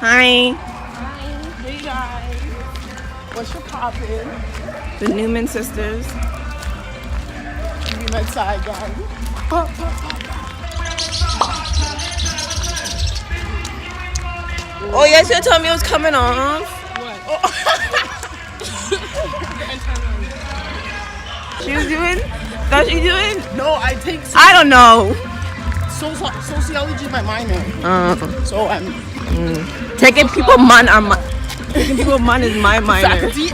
Hi. Hey guys. What's your poppin'? The Newman sisters. Give me my side, guys. Oh, yes, you told me it was coming off. What? Oh. She was doing? Thought she doing? No, I take I don't know. sociology my minor. So I'm Taking people man are my. Taking people man is my minor. faculty.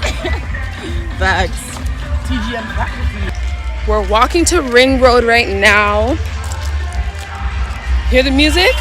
Facts. TGM faculty. We're walking to Ring Road right now. Hear the music?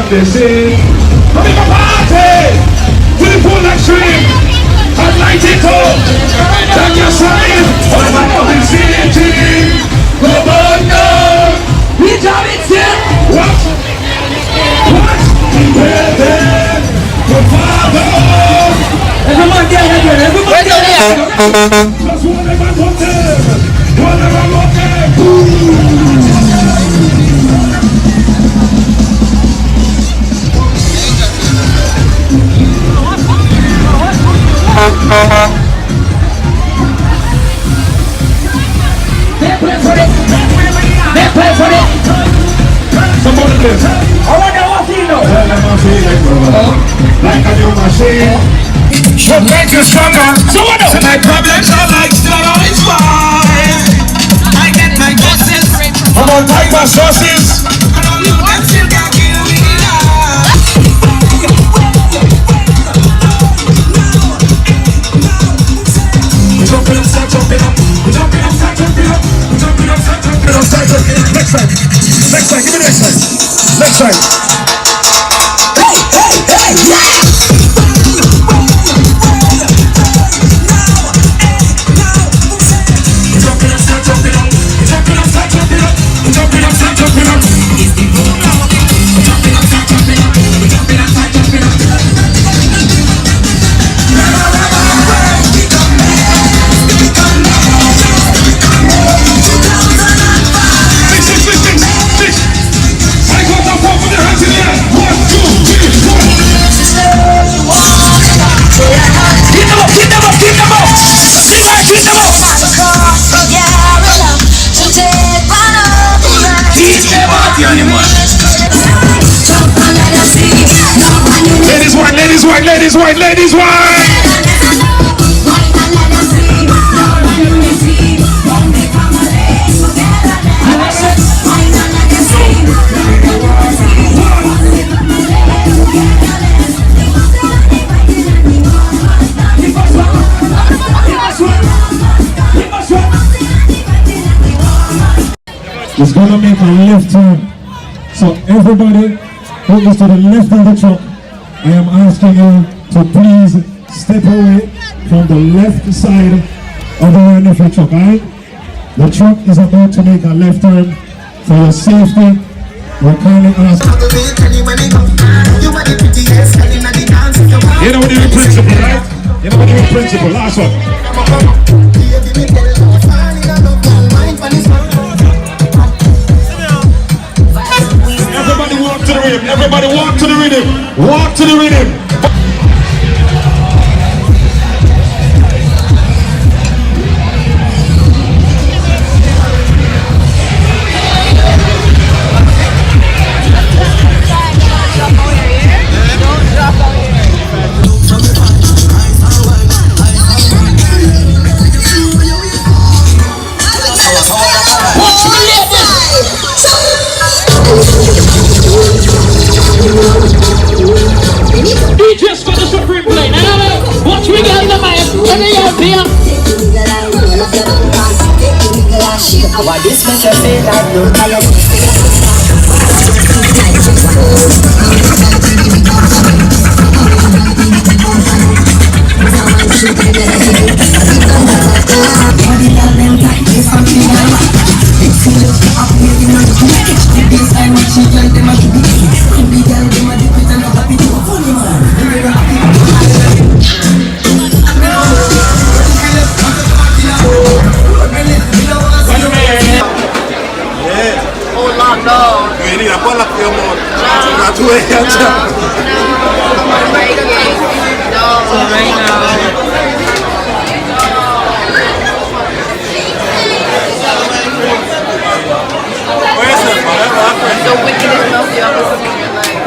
This is coming a party to the full extreme and light it up. Take your sign on the city. Go on down. We jam it still. What? Your father. Everyone get it. Everyone get it. Just one of them. One of them. Somebody lives. I want to walk in. Tell them I'm feeling, brother. Like a new machine. Should make you stronger. So what else? My problems are like steroids. I get my doses. I'm on like my sauces. I'm still got you. Jumping up, start jumping up. Jumping up, start jumping up. Jumping up, start jumping up. Start jumping up. Next side. Next side. Give me next side. Next side. Hey, hey, hey, yeah! Jumping up, start jumping up. Jumping up, start jumping up. Jumping up, start jumping up. Jumping up, start jumping up. Jumping up, start jumping up. Ladies white, ladies white. It's gonna make a left turn. So everybody who is to the left of the truck, I am asking you to please step away from the left side of the Renfrew truck, alright? The truck is about to make a left turn. For your safety, we're kindly asking. You know what the principle, right? You know what the principle, last one. Everybody walk to the rhythm. Everybody walk to the rhythm. Walk to the rhythm. Why this make you feel like no tired? Ini apa lah yang mau ratu ya? The wickedest milk you ever seen in your life.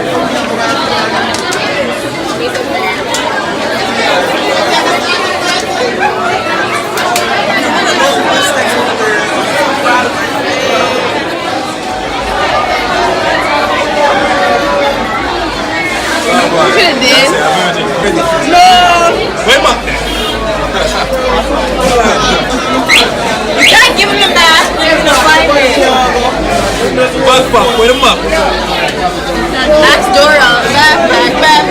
You could have did. Wait, ma. You can't give him that. There's no life. Bug fuck, wait a ma. That's Dora. Back.